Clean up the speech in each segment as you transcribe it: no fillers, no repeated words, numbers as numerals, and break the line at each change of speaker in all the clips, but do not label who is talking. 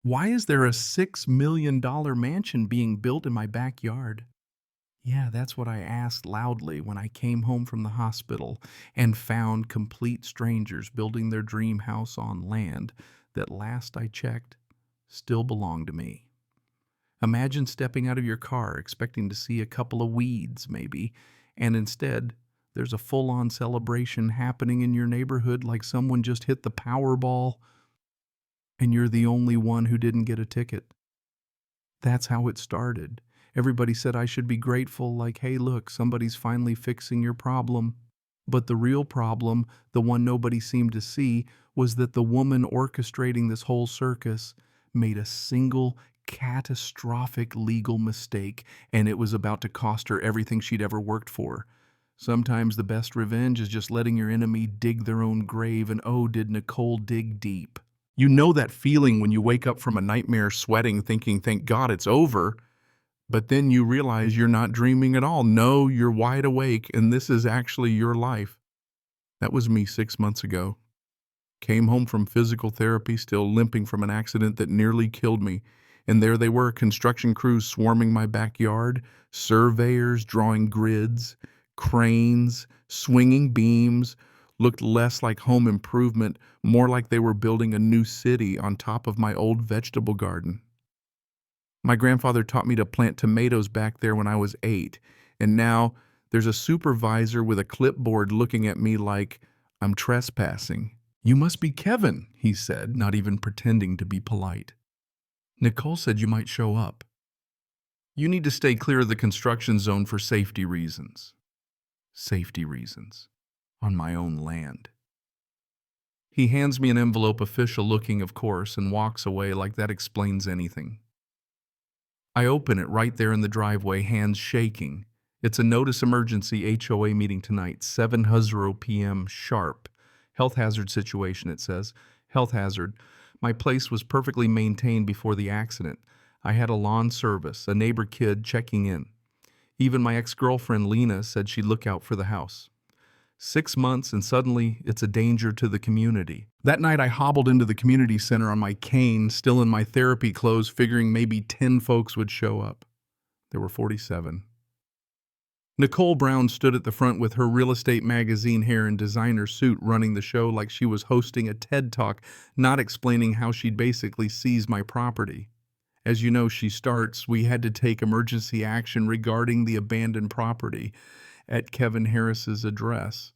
Why is there a $6 million mansion being built in my backyard? Yeah, that's what I asked loudly when I came home from the hospital and found complete strangers building their dream house on land that, last I checked, still belonged to me. Imagine stepping out of your car expecting to see a couple of weeds, maybe, and instead, there's a full on celebration happening in your neighborhood like someone just hit the Powerball and you're the only one who didn't get a ticket. That's how it started. Everybody said I should be grateful, like, hey, look, somebody's finally fixing your problem. But the real problem, the one nobody seemed to see, was that the woman orchestrating this whole circus made a single catastrophic legal mistake, and it was about to cost her everything she'd ever worked for. Sometimes the best revenge is just letting your enemy dig their own grave, and oh, did Nicole dig deep. You know that feeling when you wake up from a nightmare sweating, thinking, thank God it's over, but then you realize you're not dreaming at all. No, you're wide awake, and this is actually your life. That was me 6 months ago. Came home from physical therapy, still limping from an accident that nearly killed me. And there they were, construction crews swarming my backyard, surveyors drawing grids, cranes, swinging beams. Looked less like home improvement, more like they were building a new city on top of my old vegetable garden. My grandfather taught me to plant tomatoes back there when I was 8, and now there's a supervisor with a clipboard looking at me like I'm trespassing. You must be Kevin, he said, not even pretending to be polite. Nicole said you might show up. You need to stay clear of the construction zone for safety reasons. Safety reasons. On my own land. He hands me an envelope, official looking, of course, and walks away like that explains anything. I open it right there in the driveway, hands shaking. It's a notice emergency HOA meeting tonight, 7:00 p.m. sharp. Health hazard situation, it says. Health hazard. My place was perfectly maintained before the accident. I had a lawn service, a neighbor kid checking in. Even my ex-girlfriend Lena said she'd look out for the house. 6 months and suddenly it's a danger to the community. That night I hobbled into the community center on my cane, still in my therapy clothes, figuring maybe 10 folks would show up. There were 47. Nicole Brown stood at the front with her real estate magazine hair and designer suit, running the show like she was hosting a TED Talk, not explaining how she'd basically seized my property. As you know, she starts, we had to take emergency action regarding the abandoned property at Kevin Harris's address.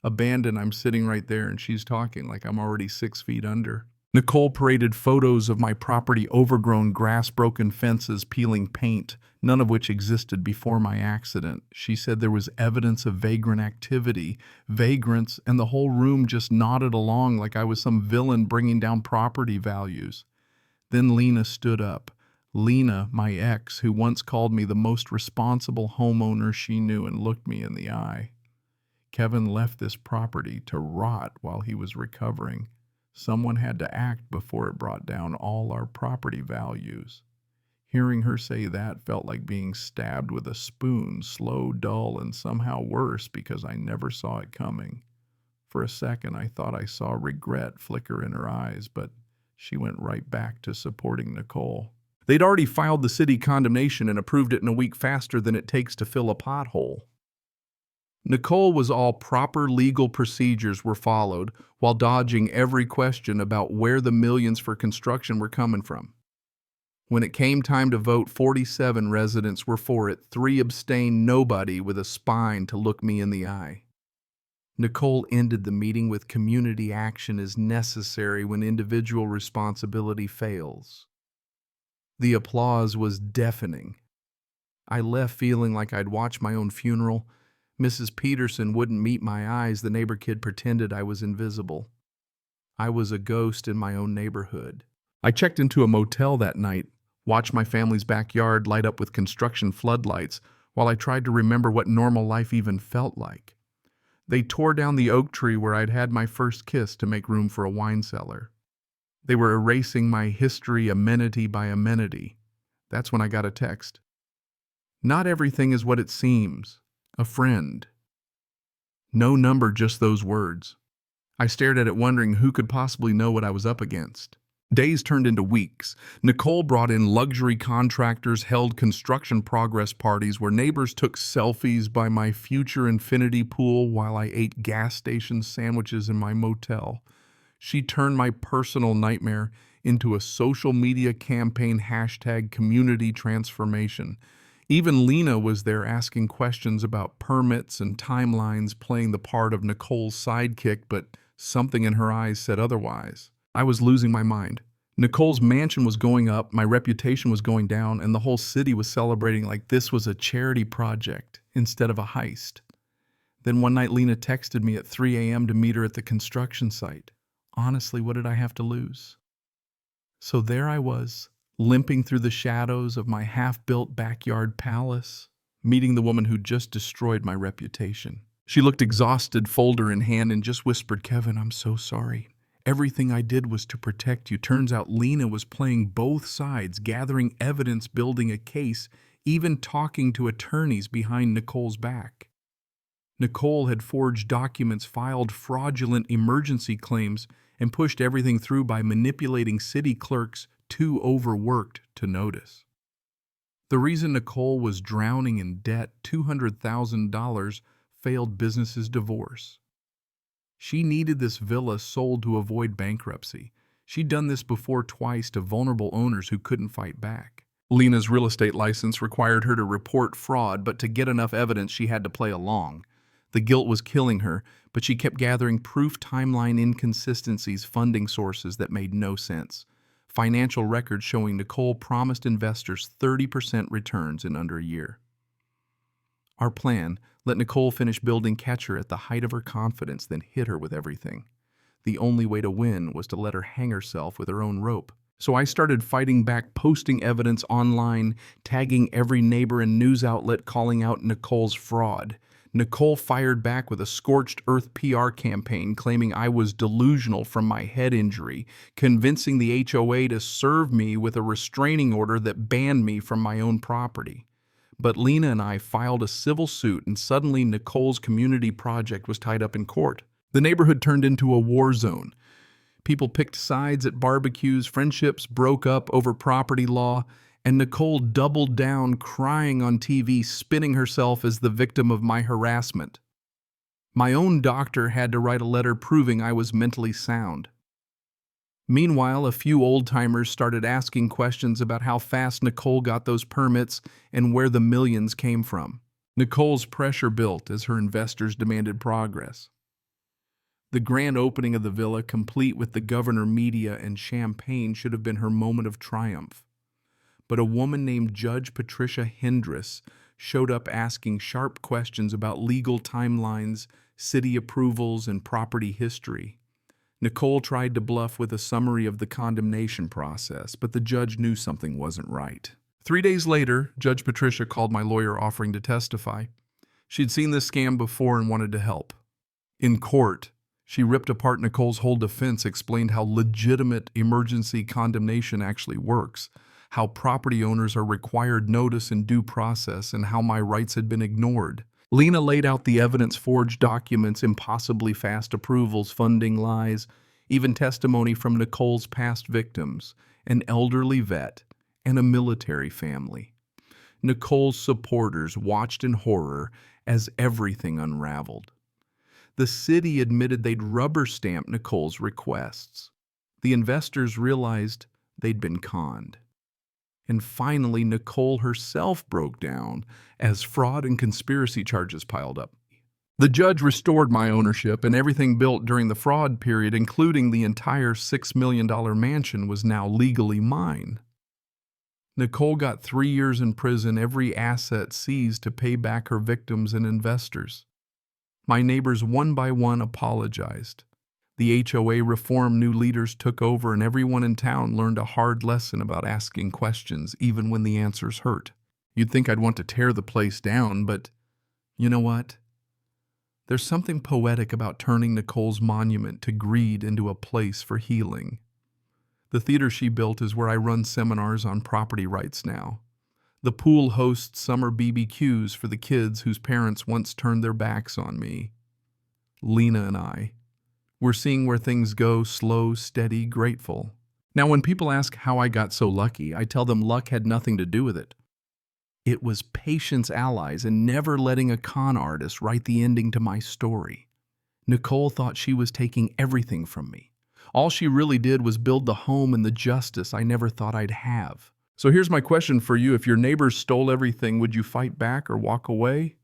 Abandoned, I'm sitting right there and she's talking like I'm already 6 feet under. Nicole paraded photos of my property, overgrown grass, broken fences, peeling paint, none of which existed before my accident. She said there was evidence of vagrant activity, vagrants, and the whole room just nodded along like I was some villain bringing down property values. Then Lena stood up. Lena, my ex, who once called me the most responsible homeowner she knew, and looked me in the eye. Kevin left this property to rot while he was recovering. Someone had to act before it brought down all our property values. Hearing her say that felt like being stabbed with a spoon, slow, dull, and somehow worse because I never saw it coming. For a second, I thought I saw regret flicker in her eyes, but she went right back to supporting Nicole. They'd already filed the city condemnation and approved it in a week faster than it takes to fill a pothole. Nicole was all proper legal procedures were followed while dodging every question about where the millions for construction were coming from. When it came time to vote, 47 residents were for it, 3 abstained, nobody with a spine to look me in the eye. Nicole ended the meeting with community action is necessary when individual responsibility fails. The applause was deafening. I left feeling like I'd watched my own funeral. Mrs. Peterson wouldn't meet my eyes. The neighbor kid pretended I was invisible. I was a ghost in my own neighborhood. I checked into a motel that night, watched my family's backyard light up with construction floodlights while I tried to remember what normal life even felt like. They tore down the oak tree where I'd had my first kiss to make room for a wine cellar. They were erasing my history amenity by amenity. That's when I got a text. Not everything is what it seems. A friend. No number, just those words. I stared at it wondering who could possibly know what I was up against. Days turned into weeks. Nicole brought in luxury contractors, held construction progress parties where neighbors took selfies by my future infinity pool while I ate gas station sandwiches in my motel. She turned my personal nightmare into a social media campaign hashtag community transformation. Even Lena was there asking questions about permits and timelines, playing the part of Nicole's sidekick, but something in her eyes said otherwise. I was losing my mind. Nicole's mansion was going up, my reputation was going down, and the whole city was celebrating like this was a charity project instead of a heist. Then one night Lena texted me at 3 a.m. to meet her at the construction site. Honestly, what did I have to lose? So there I was, limping through the shadows of my half-built backyard palace, meeting the woman who just destroyed my reputation. She looked exhausted, folder in hand, and just whispered, "Kevin, I'm so sorry. Everything I did was to protect you." Turns out Lena was playing both sides, gathering evidence, building a case, even talking to attorneys behind Nicole's back. Nicole had forged documents, filed fraudulent emergency claims, and pushed everything through by manipulating city clerks too overworked to notice. The reason Nicole was drowning in debt, $200,000, failed business's divorce. She needed this villa sold to avoid bankruptcy. She'd done this before twice to vulnerable owners who couldn't fight back. Lena's real estate license required her to report fraud, but to get enough evidence she had to play along. The guilt was killing her, but she kept gathering proof, timeline inconsistencies, funding sources that made no sense. Financial records showing Nicole promised investors 30% returns in under a year. Our plan: let Nicole finish building, catch her at the height of her confidence, then hit her with everything. The only way to win was to let her hang herself with her own rope. So I started fighting back, posting evidence online, tagging every neighbor and news outlet, calling out Nicole's fraud. Nicole fired back with a scorched earth PR campaign claiming I was delusional from my head injury, convincing the HOA to serve me with a restraining order that banned me from my own property. But Lena and I filed a civil suit, and suddenly Nicole's community project was tied up in court. The neighborhood turned into a war zone. People picked sides at barbecues, friendships broke up over property law, and Nicole doubled down, crying on TV, spinning herself as the victim of my harassment. My own doctor had to write a letter proving I was mentally sound. Meanwhile, a few old-timers started asking questions about how fast Nicole got those permits and where the millions came from. Nicole's pressure built as her investors demanded progress. The grand opening of the villa, complete with the governor, media, and champagne, should have been her moment of triumph. But a woman named Judge Patricia Hindress showed up asking sharp questions about legal timelines, city approvals, and property history. Nicole tried to bluff with a summary of the condemnation process, but the judge knew something wasn't right. 3 days later, Judge Patricia called my lawyer offering to testify. She'd seen this scam before and wanted to help. In court, she ripped apart Nicole's whole defense, explained how legitimate emergency condemnation actually works, how property owners are required notice and due process, and how my rights had been ignored. Lena laid out the evidence: forged documents, impossibly fast approvals, funding lies, even testimony from Nicole's past victims, an elderly vet, and a military family. Nicole's supporters watched in horror as everything unraveled. The city admitted they'd rubber-stamped Nicole's requests. The investors realized they'd been conned. And finally, Nicole herself broke down as fraud and conspiracy charges piled up. The judge restored my ownership, and everything built during the fraud period, including the entire $6 million mansion, was now legally mine. Nicole got 3 years in prison, every asset seized to pay back her victims and investors. My neighbors one by one apologized. The HOA reformed, new leaders took over, and everyone in town learned a hard lesson about asking questions, even when the answers hurt. You'd think I'd want to tear the place down, but you know what? There's something poetic about turning Nicole's monument to greed into a place for healing. The theater she built is where I run seminars on property rights now. The pool hosts summer BBQs for the kids whose parents once turned their backs on me. Lena and I, we're seeing where things go, slow, steady, grateful. Now, when people ask how I got so lucky, I tell them luck had nothing to do with it. It was patience allies and never letting a con artist write the ending to my story. Nicole thought she was taking everything from me. All she really did was build the home and the justice I never thought I'd have. So here's my question for you. If your neighbors stole everything, would you fight back or walk away?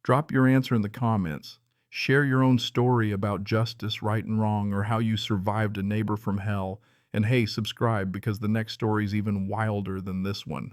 Drop your answer in the comments. Share your own story about justice, right and wrong, or how you survived a neighbor from hell. And hey, subscribe because the next story is even wilder than this one.